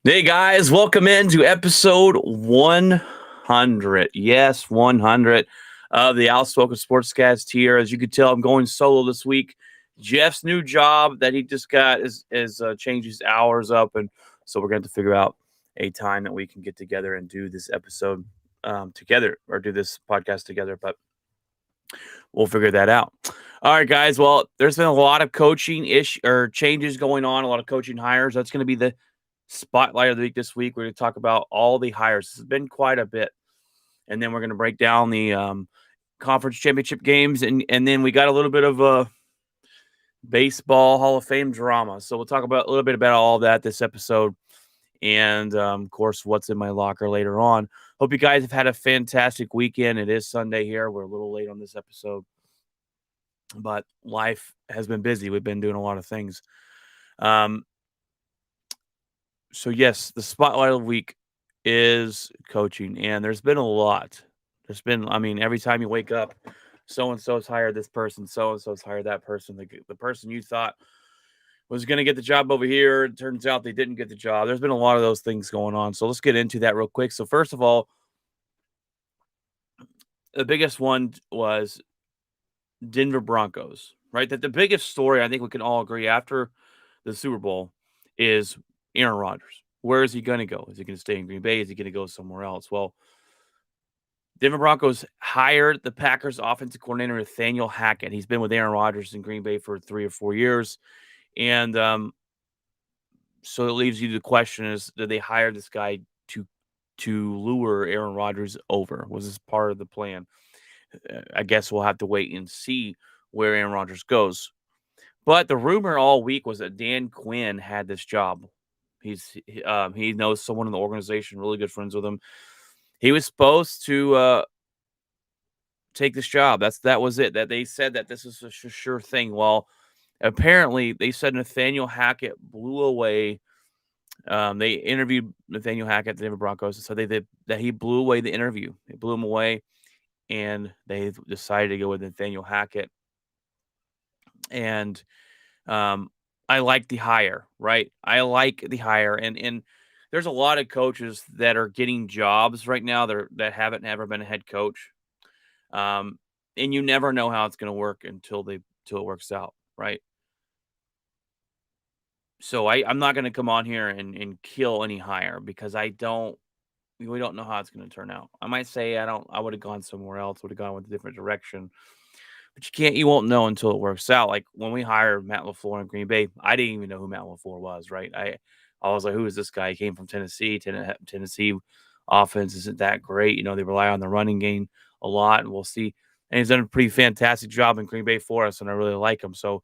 Hey guys, welcome into episode 100. Yes, 100 of the Outspoken Sportscast here. As you can tell, I'm going solo this week. Jeff's new job that he just got is changed his hours up, and so we're going to figure out a time that we can get together and do this episode together or do this podcast together. But we'll figure that out. All right, guys. Well, there's been a lot of coaching changes going on, a lot of coaching hires. That's going to be the spotlight of the week this week. We're going to talk about all the hires. This has been quite a bit, and then we're going to break down the conference championship games, and then we got a little bit of a baseball Hall of Fame drama. So we'll talk about a little bit about all of that this episode, and of course, what's in my locker later on. Hope you guys have had a fantastic weekend. It is Sunday here. We're a little late on this episode, but life has been busy. We've been doing a lot of things. So yes, the spotlight of the week is coaching, and there's been a lot. Every time you wake up, so and so's hired this person, so and so's hired that person. The person you thought was going to get the job over here, it turns out they didn't get the job. There's been a lot of those things going on. So let's get into that real quick. So first of all, the biggest one was Denver Broncos, right? That the biggest story I think we can all agree after the Super Bowl is Aaron Rodgers. Where is he going to go? Is he going to stay in Green Bay? Is he going to go somewhere else? Well, Denver Broncos hired the Packers offensive coordinator Nathaniel Hackett. He's been with Aaron Rodgers in Green Bay for 3 or 4 years. And so it leaves you the question is, did they hire this guy to lure Aaron Rodgers over? Was this part of the plan? I guess we'll have to wait and see where Aaron Rodgers goes. But the rumor all week was that Dan Quinn had this job. He knows someone in the organization, really good friends with him. He was supposed to take this job. That was it. That they said that this is a sure thing. Well, apparently they said Nathaniel Hackett blew away. They interviewed Nathaniel Hackett at the Denver Broncos and said that he blew away the interview. They blew him away, and they decided to go with Nathaniel Hackett. And I like the hire, right? I like the hire, and there's a lot of coaches that are getting jobs right now that haven't never been a head coach, and you never know how it's going to work until it works out, right? So I'm not going to come on here and kill any hire because we don't know how it's going to turn out. I might say I would have gone somewhere else, would have gone with a different direction. But you won't know until it works out. Like when we hired Matt LaFleur in Green Bay, I didn't even know who Matt LaFleur was, right? I was like, who is this guy? He came from Tennessee. Tennessee offense isn't that great. They rely on the running game a lot, and we'll see. And he's done a pretty fantastic job in Green Bay for us, and I really like him. So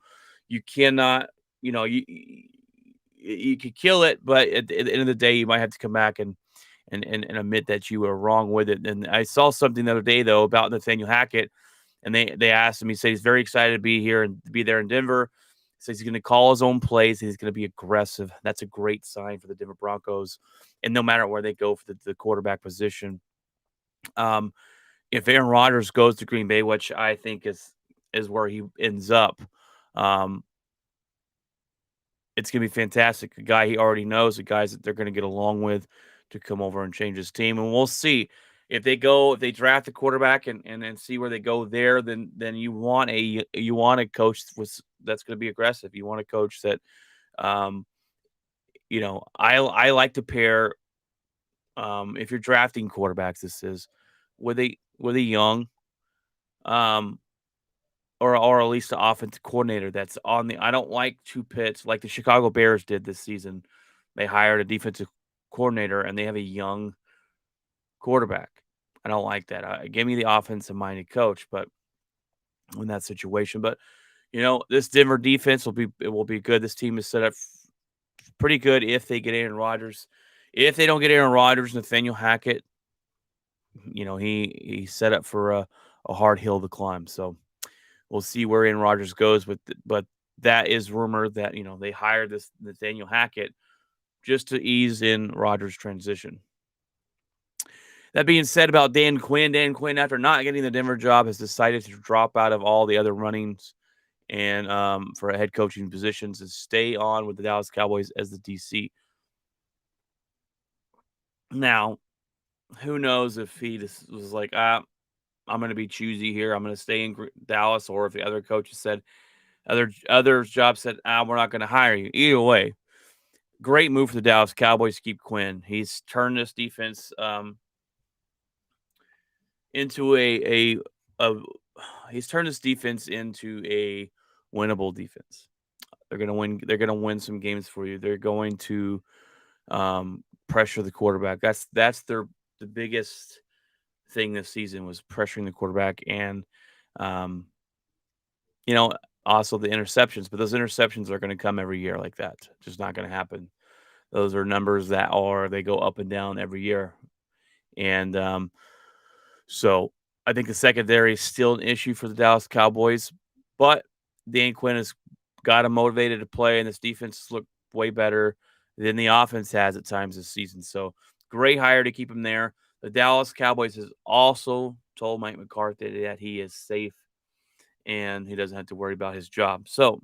you cannot, you know, you could kill it, but at the end of the day, you might have to come back and admit that you were wrong with it. And I saw something the other day though about Nathaniel Hackett, and they asked him. He said he's very excited to be here and to be there in Denver. He says he's going to call his own plays. He's going to be aggressive. That's a great sign for the Denver Broncos. And no matter where they go for the quarterback position, if Aaron Rodgers goes to Green Bay, which I think is where he ends up, it's going to be fantastic. A guy he already knows, the guys that they're going to get along with to come over and change his team. And we'll see if they draft a quarterback and see where they go there, then you want a coach that's going to be aggressive. You want a coach that, I like to pair, if you're drafting quarterbacks, this is with a young, um, or at least the offensive coordinator that's on the. I don't like two pits like the Chicago Bears did this season. They hired a defensive coordinator and they have a young quarterback. I don't like that. Give me the offensive minded coach, but in that situation, but this Denver defense will be good. This team is set up pretty good if they get Aaron Rodgers. If they don't get Aaron Rodgers, Nathaniel Hackett, he's set up for a hard hill to climb. So we'll see where Aaron Rodgers goes, but that is rumored that they hired this Nathaniel Hackett just to ease in Rodgers' transition. That being said about Dan Quinn, after not getting the Denver job, has decided to drop out of all the other runnings and for head coaching positions and stay on with the Dallas Cowboys as the DC. Now, who knows if he just was like, I'm going to be choosy here. I'm going to stay in Dallas, or if the other coaches said, other jobs said, we're not going to hire you. Either way, great move for the Dallas Cowboys to keep Quinn. He's turned this defense into a he's turned this defense into a winnable defense. They're gonna win. They're gonna win some games for you. They're going to pressure the quarterback. That's the biggest thing this season was pressuring the quarterback, and um, you know also the interceptions. But those interceptions are going to come every year like that. Just not going to happen. Those are numbers that are they go up and down every year, and so I think the secondary is still an issue for the Dallas Cowboys, but Dan Quinn has got him motivated to play, and this defense looked way better than the offense has at times this season. So great hire to keep him there. The Dallas Cowboys has also told Mike McCarthy that he is safe and he doesn't have to worry about his job. So,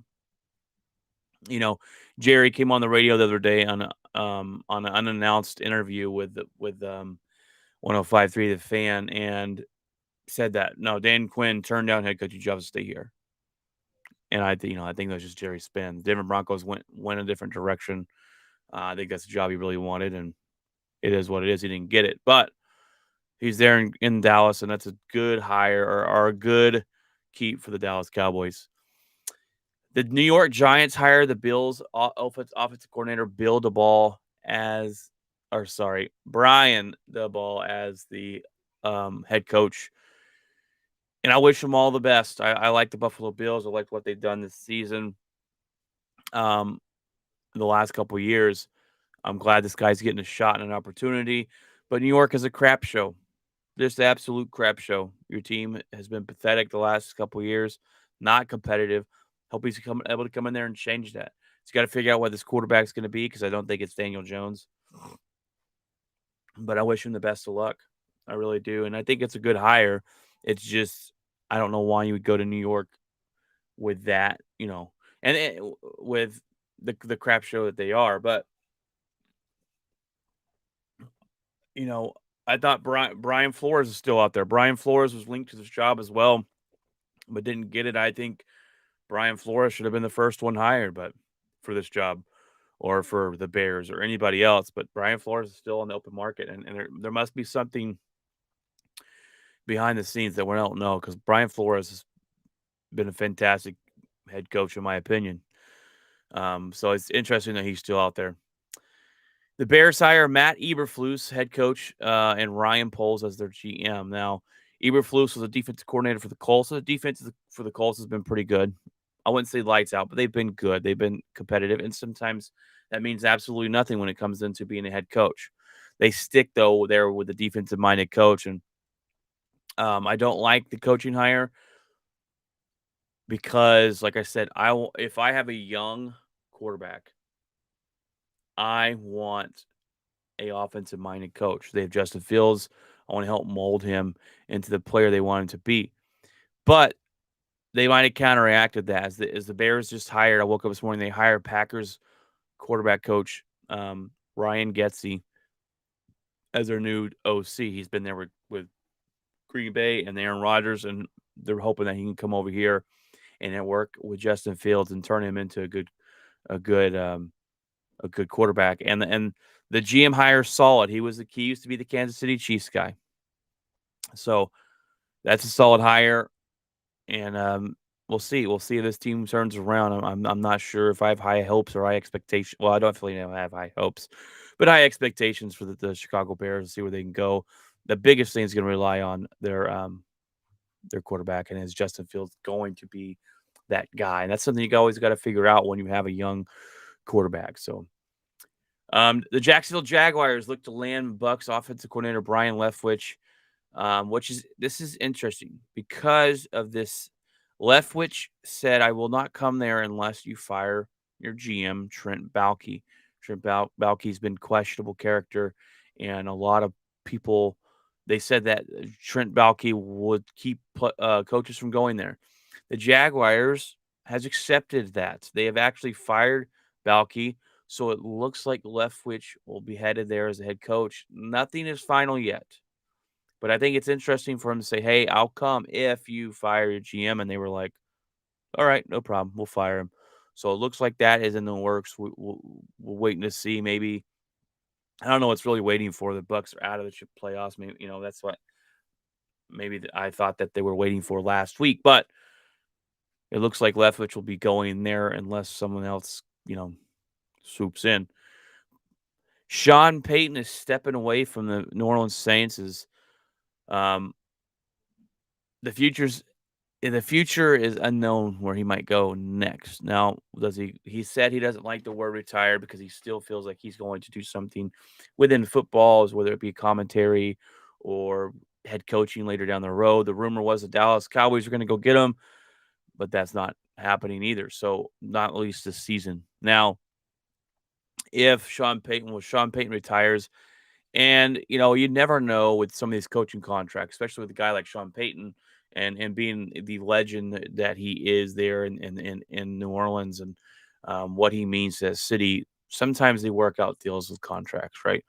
you know, Jerry came on the radio the other day on an unannounced interview with 105.3 The Fan, and said that no, Dan Quinn turned down head coaching job to stay here, and I think that's just Jerry spin. The Denver Broncos went a different direction. I think that's the job he really wanted, and it is what it is. He didn't get it, but he's there in Dallas, and that's a good hire or a good keep for the Dallas Cowboys. The New York Giants hire the Bills offensive coordinator Bill DeBall as, or sorry, Brian DeBall as the head coach. And I wish them all the best. I like the Buffalo Bills. I like what they've done this season. Um, the last couple of years, I'm glad this guy's getting a shot and an opportunity. But New York is a crap show, just absolute crap show. Your team has been pathetic the last couple of years, not competitive. Hope he's able to come in there and change that. He's got to figure out what this quarterback's going to be because I don't think it's Daniel Jones. But I wish him the best of luck. I really do, and I think it's a good hire. It's just I don't know why you would go to New York with that, and with the crap show that they are. But you know, I thought Brian Flores is still out there. Brian Flores was linked to this job as well, but didn't get it. I think Brian Flores should have been the first one hired, but for this job or for the Bears or anybody else. But Brian Flores is still on the open market, and there must be something behind the scenes that we don't know because Brian Flores has been a fantastic head coach in my opinion. So it's interesting that he's still out there. The Bears hire Matt Eberflus, head coach, and Ryan Poles as their GM. Now, Eberflus was a defensive coordinator for the Colts. So the defense for the Colts has been pretty good. I wouldn't say lights out, but they've been good. They've been competitive, and sometimes that means absolutely nothing when it comes into being a head coach. They stick, though, there with the defensive-minded coach, and I don't like the coaching hire because, like I said, if I have a young quarterback, I want a offensive-minded coach. They have Justin Fields. I want to help mold him into the player they want him to be. But they might have counteracted that as the Bears just hired. I woke up this morning. They hired Packers quarterback coach Ryan Getsy as their new OC. He's been there with Green Bay and Aaron Rodgers, and they're hoping that he can come over here and work with Justin Fields and turn him into a good quarterback. And the GM hire solid. He used to be the Kansas City Chiefs guy. So that's a solid hire. And we'll see. We'll see if this team turns around. I'm not sure if I have high hopes or high expectations. Well, I don't really have high hopes, but high expectations for the Chicago Bears to see where they can go. The biggest thing is going to rely on their quarterback, and is Justin Fields going to be that guy? And that's something you always got to figure out when you have a young quarterback. So the Jacksonville Jaguars look to land Bucks offensive coordinator Brian Leftwich, this is interesting because of this. Leftwich said, "I will not come there unless you fire your GM Trent Baalke." Trent Baalke's been questionable character, and a lot of people they said that Trent Baalke would keep coaches from going there. The Jaguars has accepted that they have actually fired Baalke, So it looks like Leftwich will be headed there as a head coach. Nothing is final yet, but I think it's interesting for him to say, "Hey, I'll come if you fire your GM." And they were like, "All right, no problem. We'll fire him." So it looks like that is in the works. We're waiting to see. Maybe I don't know what's really waiting for. The Bucks are out of the playoffs. Maybe that's what I thought that they were waiting for last week, but it looks like Leftwich will be going there unless someone else swoops in. Sean Payton is stepping away from the New Orleans Saints. Um, the future's the future is unknown where he might go next. Now, does he said he doesn't like the word retire because he still feels like he's going to do something within footballs, whether it be commentary or head coaching later down the road. The rumor was the Dallas Cowboys are going to go get him, but that's not happening either. So, not at least this season. Now, if Sean Payton retires, and you never know with some of these coaching contracts, especially with a guy like Sean Payton and being the legend that he is there in New Orleans, and what he means to that city. Sometimes they work out deals with contracts, right?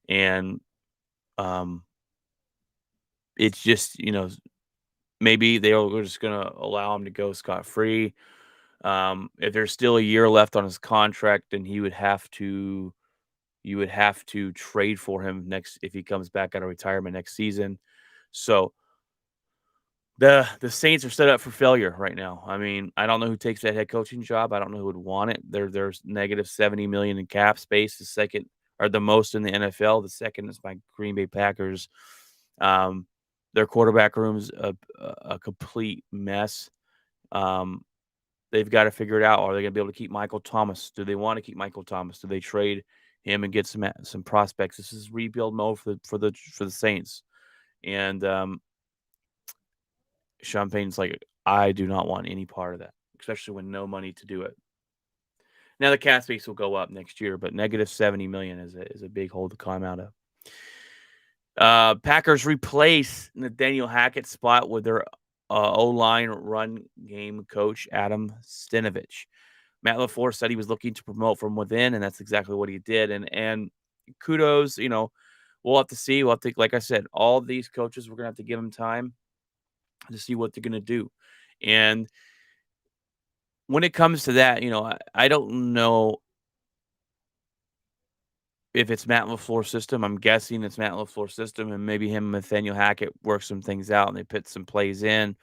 And um, it's just maybe they're just gonna allow him to go scot free. If there's still a year left on his contract, then you would have to trade for him next if he comes back out of retirement next season. So the Saints are set up for failure right now. I mean, I don't know who takes that head coaching job. I don't know who would want it. There's negative 70 million in cap space. The second or the most in the NFL. The second is my Green Bay Packers. Um, their quarterback room's a complete mess. Um, they've got to figure it out. Are they going to be able to keep Michael Thomas? Do they want to keep Michael Thomas? Do they trade him and get some prospects? This is rebuild mode for the Saints. And Sean Payton's like, I do not want any part of that, especially when no money to do it. Now the cap space will go up next year, but negative 70 million is a big hole to climb out of. Packers replace Nathaniel Hackett's spot with their O-line run game coach Adam Stenavich. Matt LaFleur said he was looking to promote from within, and that's exactly what he did. And kudos, we'll have to see. We'll have to, like I said, all these coaches, we're gonna have to give them time to see what they're gonna do. And when it comes to that, I don't know if it's Matt LaFleur's system. I'm guessing it's Matt LaFleur's system, and maybe him and Nathaniel Hackett work some things out and they put some plays in.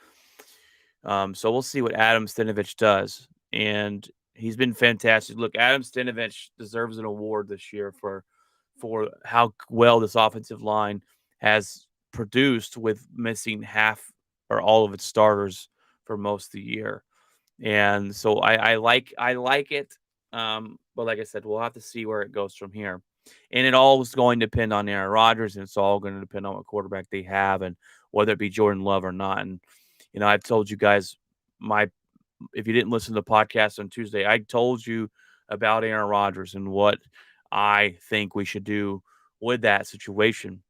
So we'll see what Adam Stenavich does. And he's been fantastic. Look, Adam Stenavich deserves an award this year for how well this offensive line has produced with missing half or all of its starters for most of the year. And so I like it. But like I said, we'll have to see where it goes from here. And it all is going to depend on Aaron Rodgers, and it's all going to depend on what quarterback they have and whether it be Jordan Love or not. And I've told you guys if you didn't listen to the podcast on Tuesday, I told you about Aaron Rodgers and what I think we should do with that situation.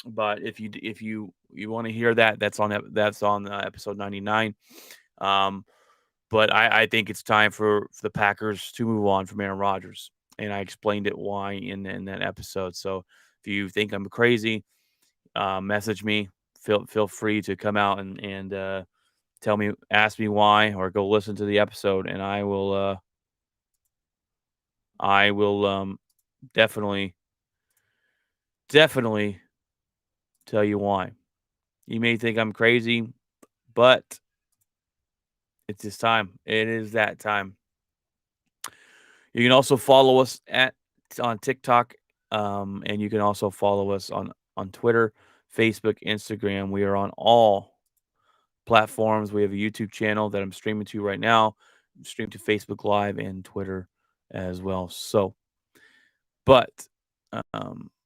But if you want to hear that, that's on episode 99. But I think it's time for the Packers to move on from Aaron Rodgers, and I explained it why in that episode. So if you think I'm crazy, message me. Feel free to come out and ask me why, or go listen to the episode, and I will definitely tell you why. You may think I'm crazy, but it's this time. It is that time. You can also follow us on TikTok, and you can also follow us on Twitter, Facebook, Instagram. We are on all platforms. We have a YouTube channel that I'm streaming to right now. Stream to Facebook Live and Twitter as well. So, but that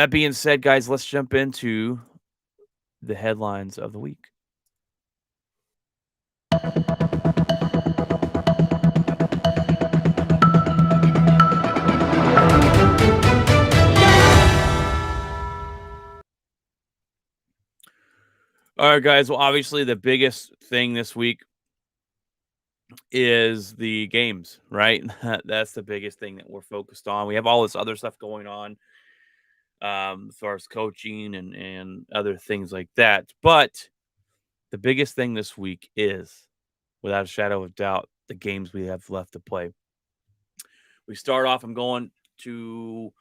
being said, guys, let's jump into the headlines of the week. All right, guys. Well, obviously, the biggest thing this week is the games, right? That's the biggest thing that we're focused on. We have all this other stuff going on, as far as coaching and other things like that. But the biggest thing this week is, without a shadow of doubt, the games we have left to play. We start off. I'm going to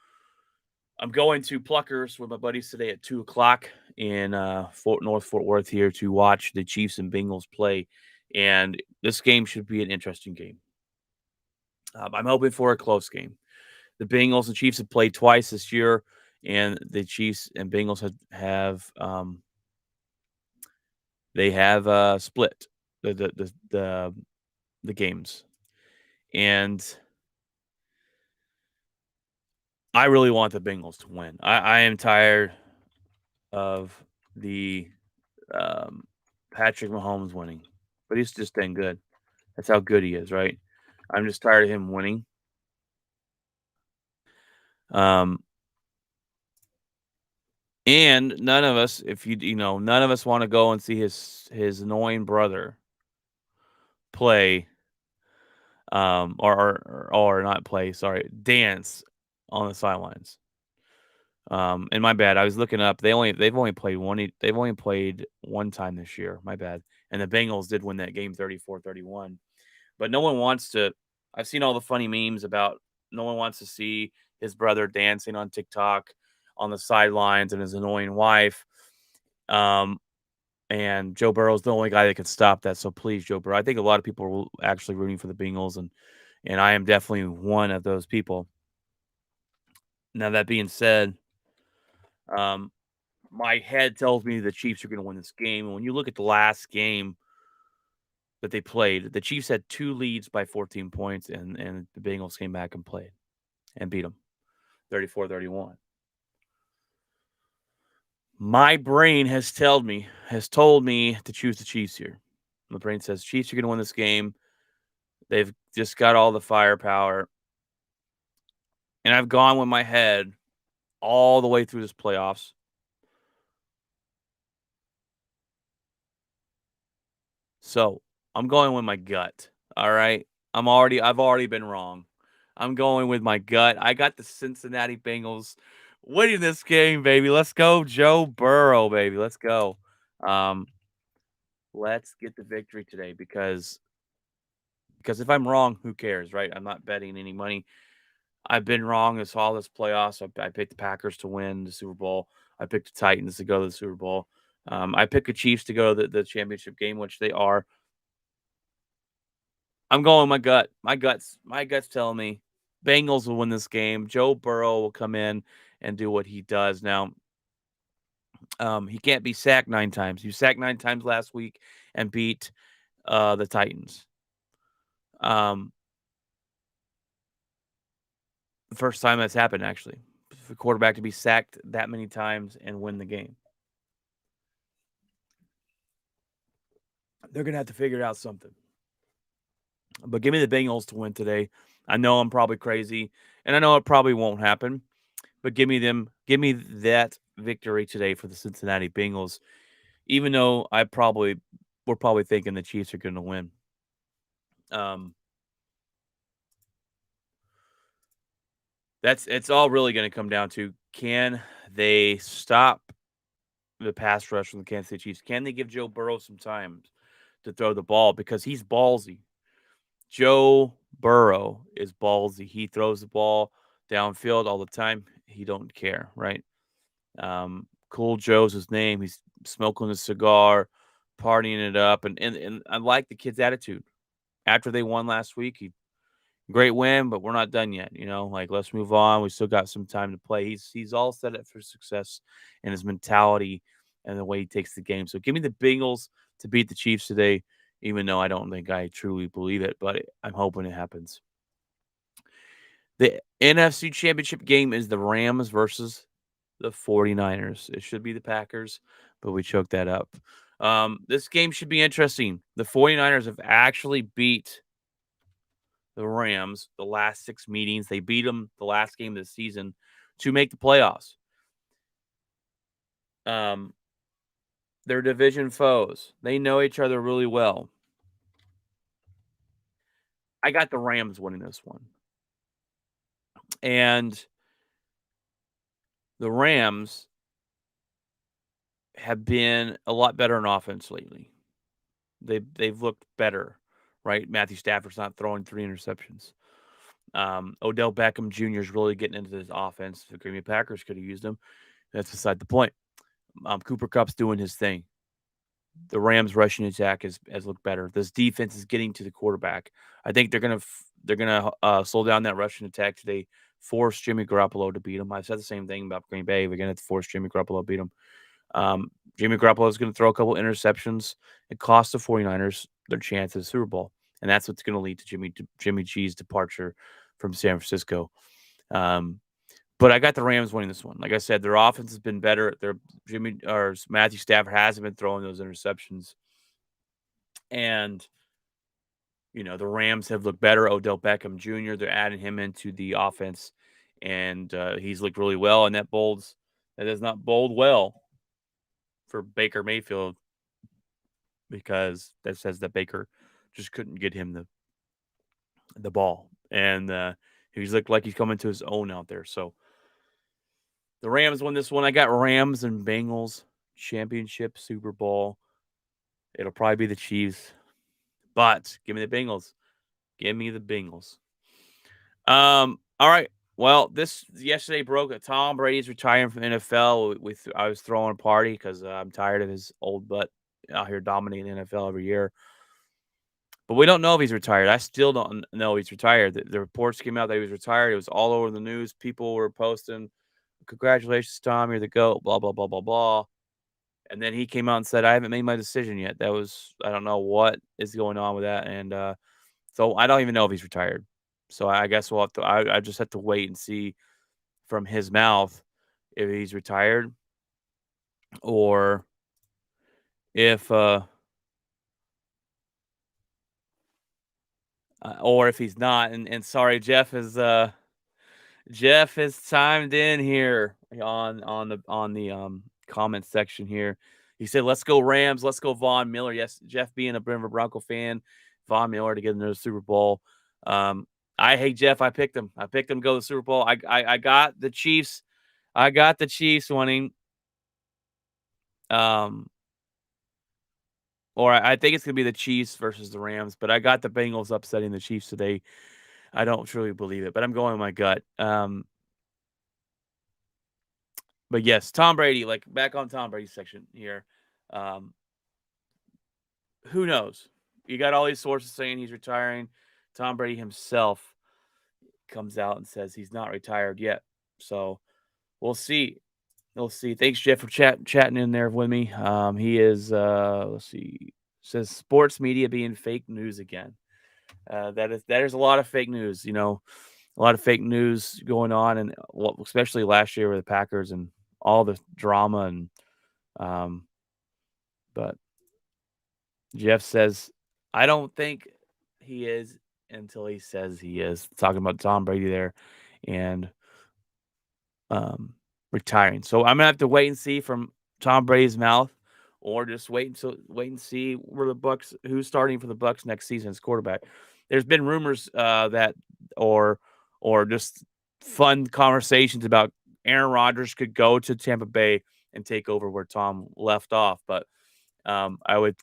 Pluckers with my buddies today at 2 o'clock in Fort Worth here to watch the Chiefs and Bengals play, and this game should be an interesting game. I'm hoping for a close game. The Bengals and Chiefs have played twice this year, and the Chiefs and Bengals have split the games, and I really want the Bengals to win. I am tired of the um, Patrick Mahomes winning, but he's just dang good. That's how good he is, right? I'm just tired of him winning. Um, and none of us, if none of us want to go and see his annoying brother play, or not play, sorry, dance on the sidelines. And my bad, I was looking up. They've only played one time this year. My bad. And the Bengals did win that game 34-31. But no one wants to. I've seen all the funny memes about no one wants to see his brother dancing on TikTok on the sidelines and his annoying wife. Um, and Joe Burrow's the only guy that could stop that. So please, Joe Burrow. I think a lot of people are actually rooting for the Bengals, and I am definitely one of those people. Now that being said, um, my head tells me the Chiefs are going to win this game. And when you look at the last game that they played, the Chiefs had 2 leads by 14 points, and the Bengals came back and played and beat them 34-31. My brain has told me to choose the Chiefs here. My brain says Chiefs are going to win this game. They've just got all the firepower. And I've gone with my head all the way through this playoffs. So, I'm going with my gut. All right. I've already been wrong. I'm going with my gut. I got the Cincinnati Bengals winning this game, baby. Let's go, Joe Burrow, baby. Let's go. Um, let's get the victory today because if I'm wrong, who cares, right? I'm not betting any money. I've been wrong all this playoffs. I picked the Packers to win the Super Bowl. I picked the Titans to go to the Super Bowl. I picked the Chiefs to go to the championship game, which they are. I'm going with my gut. My gut's telling me Bengals will win this game. Joe Burrow will come in and do what he does. Now, he can't be sacked 9 times. He was sacked 9 times last week and beat the Titans. Um, the first time that's happened, actually, for a quarterback to be sacked that many times and win the game. They're gonna have to figure out something. But give me the Bengals to win today. I know I'm probably crazy, and I know it probably won't happen. But give me them. Give me that victory today for the Cincinnati Bengals. Even though we're probably thinking the Chiefs are going to win. Um, it's all really going to come down to, can they stop the pass rush from the Kansas City Chiefs? Can they give Joe Burrow some time to throw the ball, because he's ballsy? Joe Burrow is ballsy. He throws the ball downfield all the time. He don't care, right? Cool Joe's his name. He's smoking a cigar, partying it up, and I like the kid's attitude. After they won last week, great win, but we're not done yet. Like, let's move on. We still got some time to play. He's all set up for success in his mentality and the way he takes the game. So give me the Bengals to beat the Chiefs today, even though I don't think I truly believe it, but I'm hoping it happens. The NFC Championship game is the Rams versus the 49ers. It should be the Packers, but we choked that up. This game should be interesting. The 49ers have actually beat the Rams the last 6 meetings. They beat them the last game of the season to make the playoffs. They're division foes. They know each other really well. I got the Rams winning this one. And the Rams have been a lot better in offense lately. They've looked better, right? Matthew Stafford's not throwing 3 interceptions. Odell Beckham Jr. is really getting into this offense. The Green Bay Packers could have used him. That's beside the point. Cooper Kupp's doing his thing. The Rams' rushing attack has looked better. This defense is getting to the quarterback. I think they're gonna slow down that rushing attack today. Force Jimmy Garoppolo to beat them. I said the same thing about Green Bay. We're gonna have to force Jimmy Garoppolo to beat them. Jimmy Garoppolo is going to throw a couple interceptions. It costs the 49ers their chance at the Super Bowl. And that's what's going to lead to Jimmy G's departure from San Francisco. But I got the Rams winning this one. Like I said, their offense has been better. Matthew Stafford hasn't been throwing those interceptions. And, the Rams have looked better. Odell Beckham Jr., they're adding him into the offense. And he's looked really well. And that does not bode well for Baker Mayfield, because that says that Baker just couldn't get him the ball. And he's looked like he's coming to his own out there. So the Rams won this one. I got Rams and Bengals championship Super Bowl. It'll probably be the Chiefs, but give me the Bengals. Give me the Bengals. All right. Well, this yesterday broke that Tom Brady's retiring from the NFL. I was throwing a party because I'm tired of his old butt out here dominating the NFL every year. But we don't know if he's retired. I still don't know he's retired. The reports came out that he was retired. It was all over the news. People were posting, "Congratulations, Tom, you're the GOAT," blah, blah, blah, blah, blah. And then he came out and said, "I haven't made my decision yet." I don't know what is going on with that. And so I don't even know if he's retired. So I guess I just have to wait and see from his mouth if he's retired or if he's not. And sorry, Jeff has chimed in here on the comment section here. He said, "Let's go Rams, let's go Von Miller." Yes, Jeff being a Denver Bronco fan, Von Miller to get another Super Bowl. I hate Jeff. I picked him. I picked him to go to the Super Bowl. I got the Chiefs. I got the Chiefs winning. Or I think it's gonna be the Chiefs versus the Rams, but I got the Bengals upsetting the Chiefs today. I don't truly believe it, but I'm going with my gut. But yes, Tom Brady, like back on Tom Brady's section here. Who knows? You got all these sources saying he's retiring. Tom Brady himself comes out and says he's not retired yet. So we'll see. We'll see. Thanks, Jeff, for chatting in there with me. He is let's see, says sports media being fake news again. That is a lot of fake news, a lot of fake news going on, and especially last year with the Packers and all the drama. And but Jeff says, "I don't think he is until he says he is." Talking about Tom Brady there and retiring. So I'm gonna have to wait and see from Tom Brady's mouth, or just wait and see where the Bucks, who's starting for the Bucks next season as quarterback. There's been rumors that or just fun conversations about Aaron Rodgers could go to Tampa Bay and take over where Tom left off, but I would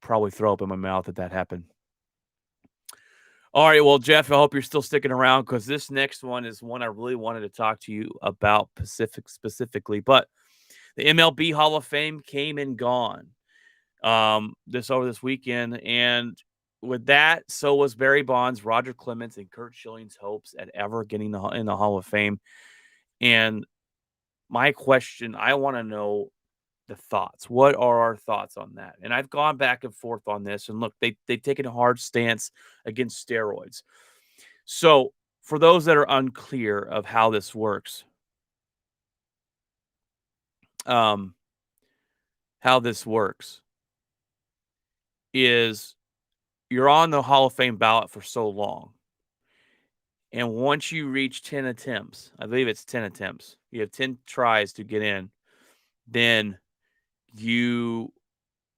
probably throw up in my mouth if that happened. All right, well, Jeff, I hope you're still sticking around, because this next one is one I really wanted to talk to you about specifically. But the MLB Hall of Fame came and gone this weekend, and with that, so was Barry Bonds, Roger Clemens, and Curt Schilling's hopes at ever getting in the Hall of Fame. And my question, I want to know the thoughts. What are our thoughts on that? And I've gone back and forth on this. And look, they've taken a hard stance against steroids. So for those that are unclear of how this works, is you're on the Hall of Fame ballot for so long. And once you reach 10 attempts, I believe it's 10 attempts, you have 10 tries to get in, then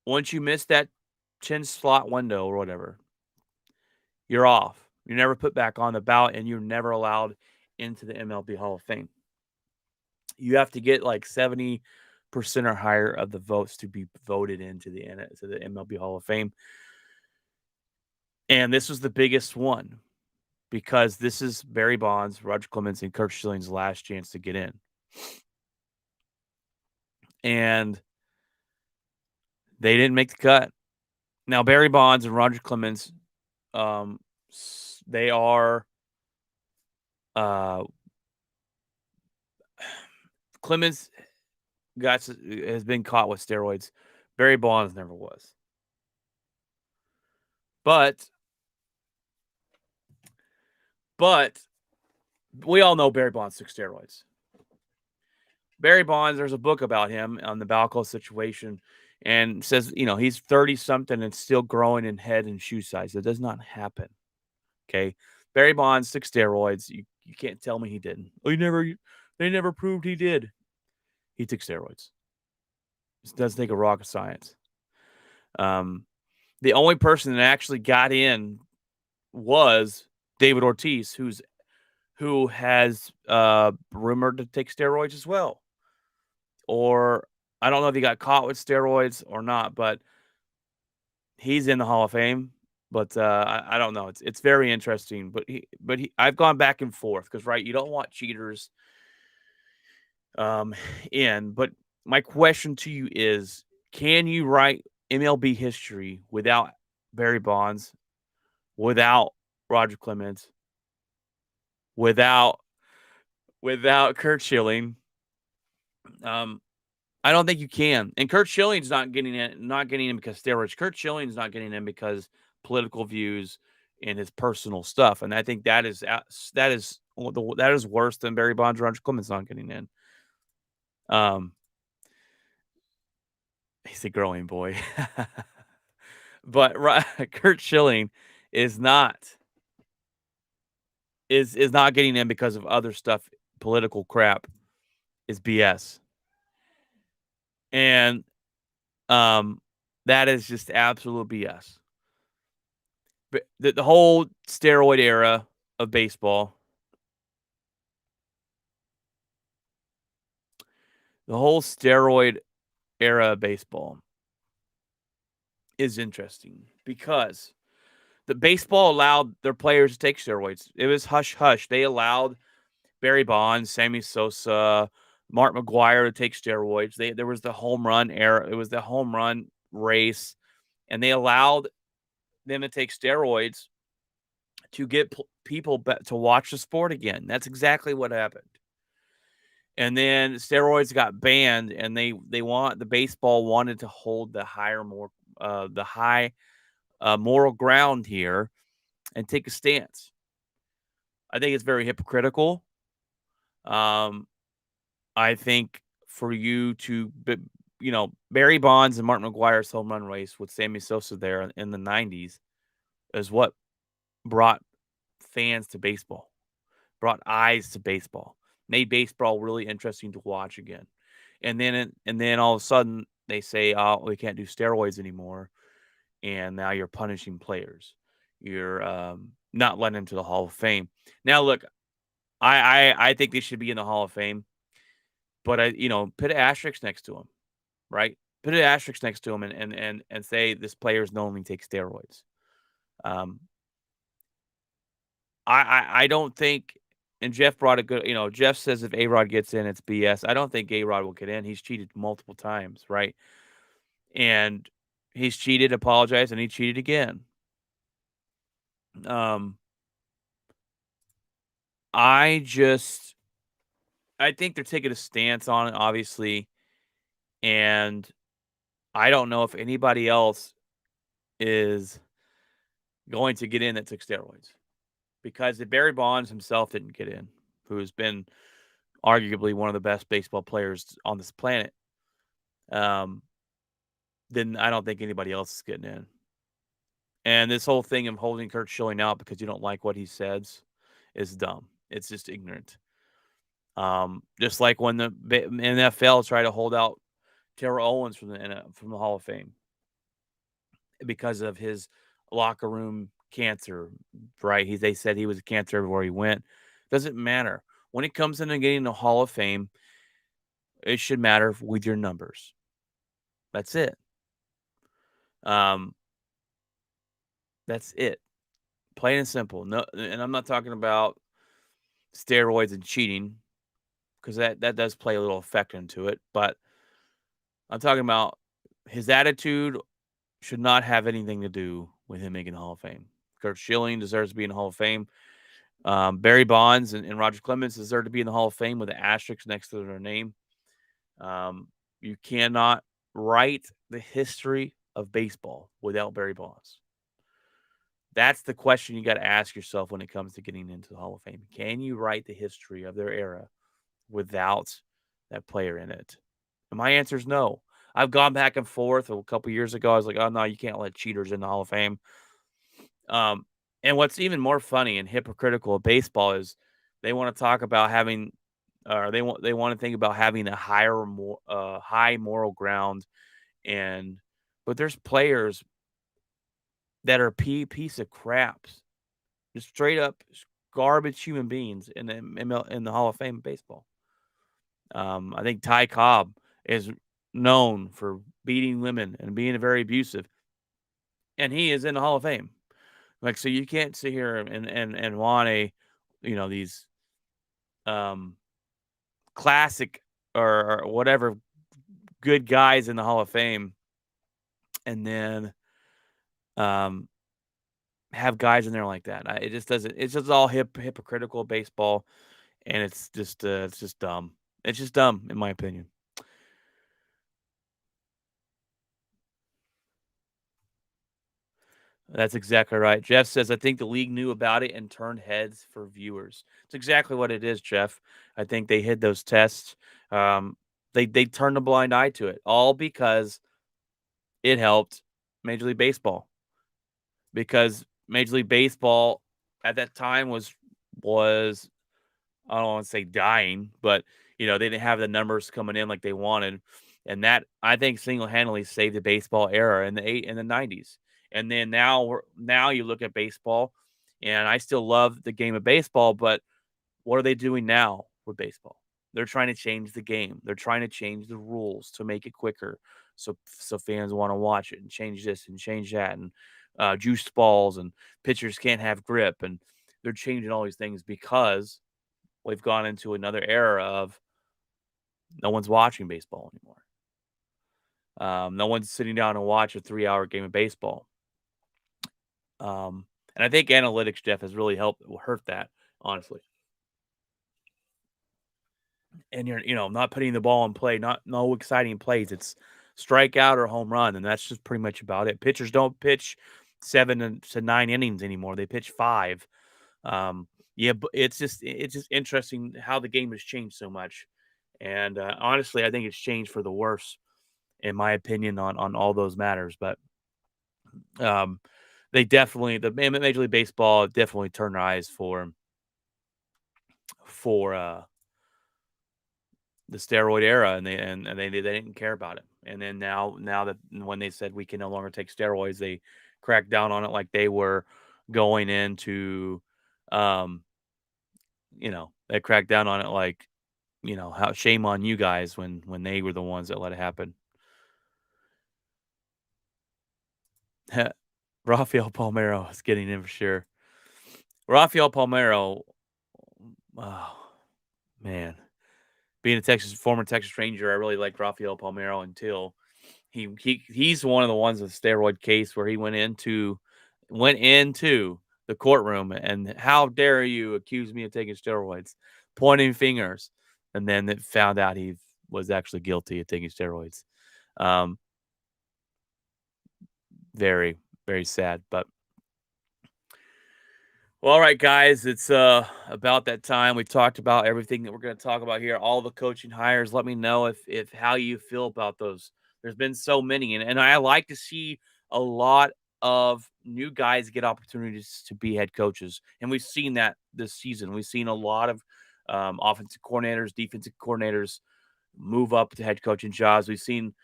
once you miss that 10 slot window or whatever, you're off. You're never put back on the ballot, and you're never allowed into the MLB Hall of Fame. You have to get like 70% or higher of the votes to be voted into the MLB Hall of Fame. And this was the biggest one because this is Barry Bonds, Roger Clemens, and Curt Schilling's last chance to get in. And they didn't make the cut. Now, Barry Bonds and Roger Clemens, they are Clemens has been caught with steroids. Barry Bonds never was. But we all know Barry Bonds took steroids. Barry Bonds, there's a book about him on the Balco situation, and says, he's 30-something and still growing in head and shoe size. That does not happen. Okay? Barry Bonds took steroids. You can't tell me he didn't. They never proved he did. He took steroids. It doesn't take a rocket science. The only person that actually got in was David Ortiz, who has rumored to take steroids as well. Or I don't know if he got caught with steroids or not, but he's in the Hall of Fame. But I don't know. It's very interesting. But I've gone back and forth because, right, you don't want cheaters in. But my question to you is, can you write MLB history without Barry Bonds, without Roger Clemens, without Curt Schilling? I don't think you can. And Curt Schilling's not getting in because steroids. Curt Schilling's not getting in because political views and his personal stuff. And I think that is worse than Barry Bonds or Roger Clemens not getting in. He's a growing boy. But Curt Schilling is not getting in because of other stuff. Political crap is BS. And that is just absolute BS. But the whole steroid era of baseball, is interesting because the baseball allowed their players to take steroids. It was hush hush. They allowed Barry Bonds, Sammy Sosa, Mark McGwire to take steroids. There was the home run era. It was the home run race, and they allowed them to take steroids to get people to watch the sport again. That's exactly what happened. And then steroids got banned, and the baseball wanted to hold the high moral ground here and take a stance. I think it's very hypocritical. I think for you to, Barry Bonds and Mark McGwire's home run race with Sammy Sosa there in the 90s is what brought fans to baseball, brought eyes to baseball, made baseball really interesting to watch again. And then all of a sudden they say, oh, we can't do steroids anymore. And now you're punishing players. You're not letting them to the Hall of Fame. Now, look, I think they should be in the Hall of Fame. But put an asterisk next to him, right? Put an asterisk next to him and say this player's knowingly take steroids. I don't think, and Jeff brought a good, Jeff says if A-Rod gets in, it's BS. I don't think A-Rod will get in. He's cheated multiple times, right? And he's cheated, apologized, and he cheated again. I think they're taking a stance on it, obviously, and I don't know if anybody else is going to get in that took steroids, because if Barry Bonds himself didn't get in, who has been arguably one of the best baseball players on this planet, then I don't think anybody else is getting in. And this whole thing of holding Curt Schilling out because you don't like what he says is dumb. It's just ignorant. Just like when the NFL tried to hold out Terrell Owens from the Hall of Fame because of his locker room cancer, right? They said he was a cancer everywhere he went. Doesn't matter. When it comes into getting the Hall of Fame, it should matter with your numbers. That's it. Um, that's it. Plain and simple. No, and I'm not talking about steroids and cheating because that does play a little effect into it. But I'm talking about his attitude should not have anything to do with him making the Hall of Fame. Kurt Schilling deserves to be in the Hall of Fame. Barry Bonds and Roger Clemens deserve to be in the Hall of Fame with an asterisk next to their name. You cannot write the history of baseball without Barry Bonds. That's the question you got to ask yourself when it comes to getting into the Hall of Fame. Can you write the history of their era without that player in it? And my answer is no. I've gone back and forth. A couple years ago, I was like, "Oh no, you can't let cheaters in the Hall of Fame." Um, and what's even more funny and hypocritical of baseball is they want to talk about having, or they want to think about having a high moral ground, and but there's players that are piece of craps, just straight up garbage human beings in the Hall of Fame of baseball. I think Ty Cobb is known for beating women and being very abusive, and he is in the Hall of Fame. Like, so you can't sit here and want these um classic or whatever good guys in the Hall of Fame, and then um have guys in there like that. It just doesn't. It's just all hypocritical baseball, and it's just dumb. It's just dumb in my opinion. That's exactly right. Jeff says, I think the league knew about it and turned heads for viewers. It's exactly what it is, Jeff. I think they hid those tests. Um, they turned a blind eye to it, all because it helped Major League Baseball. Because Major League Baseball at that time was I don't want to say dying, but they didn't have the numbers coming in like they wanted, and that I think single handedly saved the baseball era in the 90s. And then now you look at baseball, and I still love the game of baseball, but what are they doing now with baseball? They're trying to change the game. They're trying to change the rules to make it quicker, so fans want to watch it, and change this and change that, and juice balls, and pitchers can't have grip, and they're changing all these things because we've gone into another era of no one's watching baseball anymore. No one's sitting down and watch a 3-hour game of baseball. And I think analytics, Jeff, has really hurt that, honestly. And you're, not putting the ball in play, no exciting plays. It's strikeout or home run, and that's just pretty much about it. Pitchers don't pitch 7 to 9 innings anymore. They pitch 5. Yeah, but it's just interesting how the game has changed so much. And honestly, I think it's changed for the worse, in my opinion, on all those matters. But um, they definitely the Major League Baseball definitely turned their eyes for the steroid era, and they didn't care about it. And then now that when they said we can no longer take steroids, they cracked down on it like they were going into, um, they cracked down on it like, how shame on you guys when they were the ones that let it happen. Rafael Palmeiro is getting in for sure. Rafael Palmeiro, oh man, being a former Texas Ranger, I really liked Rafael Palmeiro until he's one of the ones with steroid case where he went into the courtroom, and how dare you accuse me of taking steroids, pointing fingers, and then it found out he was actually guilty of taking steroids. Um, very, very sad. But well, all right, guys, it's about that time. We talked about everything that we're going to talk about here. All the coaching hires. Let me know if how you feel about those. There's been so many, and I like to see a lot of new guys get opportunities to be head coaches, and we've seen that this season. We've seen a lot of offensive coordinators, defensive coordinators move up to head coaching jobs. We've seen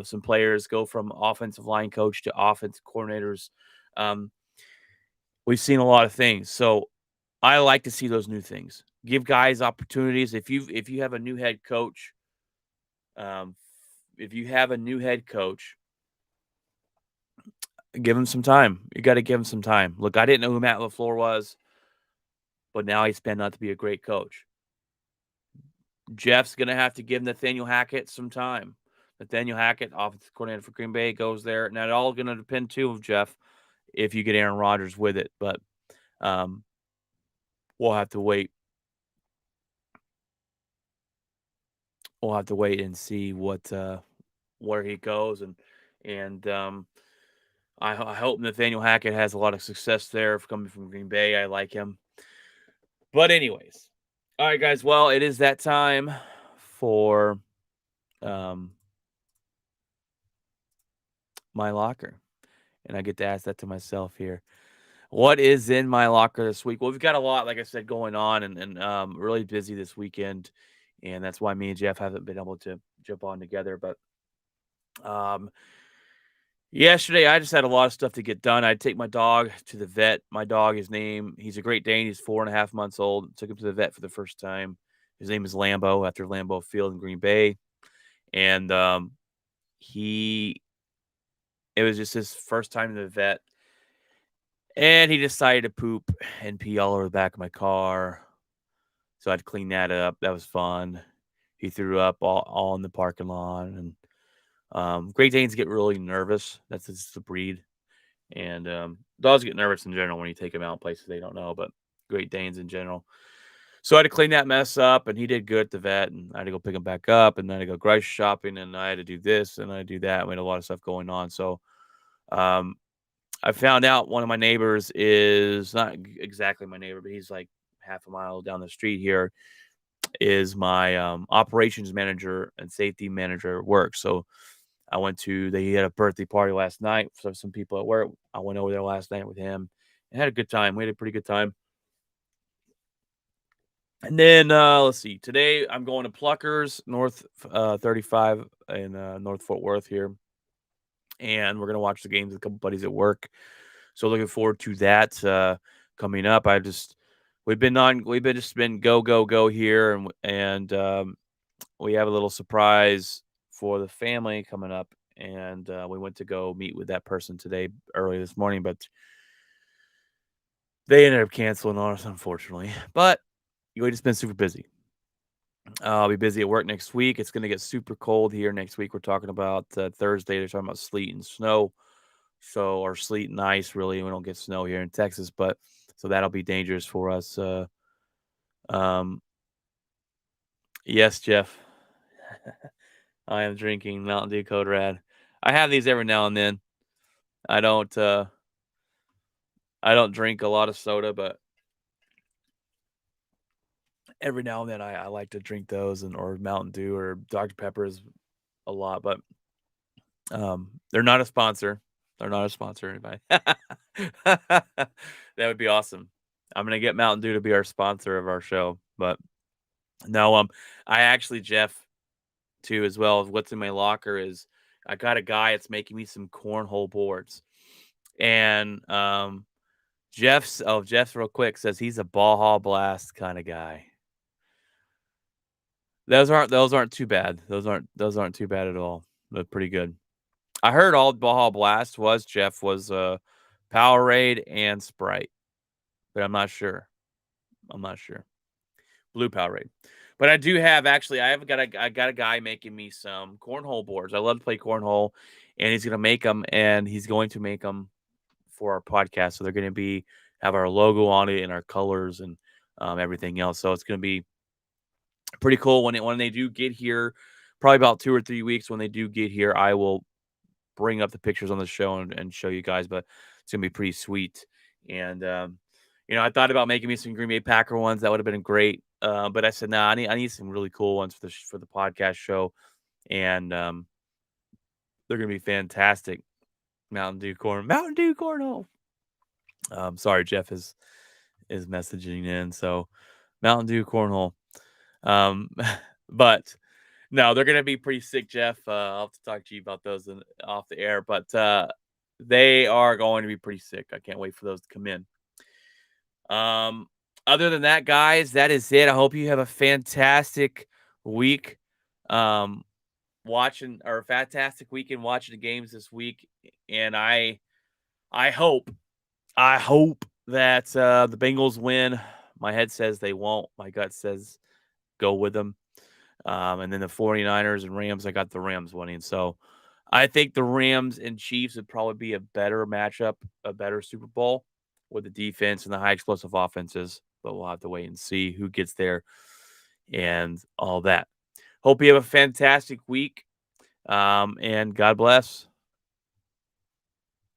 some players go from offensive line coach to offensive coordinators. Um, We've seen a lot of things. So I like to see those new things. Give guys opportunities. If you have a new head coach, um, if you have a new head coach, give him some time. You got to give him some time. Look, I didn't know who Matt LaFleur was, but now he's panned out to be a great coach. Jeff's gonna have to give Nathaniel Hackett some time. Nathaniel Hackett, offensive coordinator for Green Bay, goes there. Now, it all gonna depend too of Jeff if you get Aaron Rodgers with it, but um, we'll have to wait. We'll have to wait and see what where he goes, and I hope Nathaniel Hackett has a lot of success there coming from Green Bay. I like him, but anyways, all right, guys. Well, it is that time for um, my locker, and I get to ask that to myself here. What is in my locker this week? Well, we've got a lot, like I said, going on, and really busy this weekend, and that's why me and Jeff haven't been able to jump on together. But um, yesterday, I just had a lot of stuff to get done. I'd take my dog to the vet. My dog, he's a Great Dane. He's 4.5 months old. Took him to the vet for the first time. His name is Lambo, after Lambeau Field in Green Bay, and he it was just his first time to the vet. And he decided to poop and pee all over the back of my car. So I had to clean that up. That was fun. He threw up all in the parking lot. And Great Danes get really nervous. That's just the breed. And dogs get nervous in general when you take them out places they don't know, but Great Danes in general. So I had to clean that mess up, and he did good at the vet. And I had to go pick him back up, and then I had to go grocery shopping, and I had to do this, and I had to do that. We had a lot of stuff going on. So um, I found out one of my neighbors is not exactly my neighbor, but he's like half a mile down the street here, is my operations manager and safety manager at work. So they had a birthday party last night. So some people at work, I went over there last night with him and had a good time. We had a pretty good time. And then let's see, today I'm going to Pluckers North 35 in North Fort Worth here. And we're going to watch the games with a couple buddies at work. So looking forward to that coming up. We've been go go go here, and we have a little surprise for the family coming up, and we went to go meet with that person today early this morning, but they ended up canceling on us, unfortunately. But we just been super busy. I'll be busy at work next week. It's going to get super cold here next week. We're talking about Thursday. They're talking about sleet and snow. So, or sleet and ice, really. We don't get snow here in Texas, but so that'll be dangerous for us. Um, yes, Jeff, I am drinking Mountain Dew Code Red. I have these every now and then. I don't, uh, I don't drink a lot of soda, but every now and then I like to drink those, or Mountain Dew or Dr. Pepper is a lot, but they're not a sponsor. They're not a sponsor, anybody. That would be awesome. I'm gonna get Mountain Dew to be our sponsor of our show, but no, I actually, Jeff, too, as well. What's in my locker is I got a guy that's making me some cornhole boards, and Jeff's real quick says he's a Baja Blast kind of guy. Those aren't too bad. Those aren't too bad at all. They're pretty good. I heard all Baja Blast was, Jeff, was Powerade and Sprite, but I'm not sure. I'm not sure. Blue Powerade. But I do have, actually, I got a guy making me some cornhole boards. I love to play cornhole, and he's gonna make them, and he's going to make them for our podcast. So they're gonna have our logo on it and our colors and everything else. So it's gonna be pretty cool when they do get here. Probably about 2 or 3 weeks when they do get here, I will bring up the pictures on the show and show you guys. But it's gonna be pretty sweet. And I thought about making me some Green Bay Packer ones. That would have been great. But I said, nah, I need some really cool ones for the podcast show, and they're gonna be fantastic. Mountain Dew cornhole. Sorry, Jeff is messaging in. So Mountain Dew cornhole. Um, but no, they're gonna be pretty sick, Jeff. I'll have to talk to you about those off the air, but they are going to be pretty sick. I can't wait for those to come in. Um, Other than that, guys, that is it. I hope you have a fantastic week. Um, Watching or fantastic weekend watching the games this week, and I hope that the Bengals win. My head says they won't. My gut says go with them. And then the 49ers and Rams, I got the Rams winning. So I think the Rams and Chiefs would probably be a better matchup, a better Super Bowl with the defense and the high explosive offenses. But we'll have to wait and see who gets there and all that. Hope you have a fantastic week. And God bless.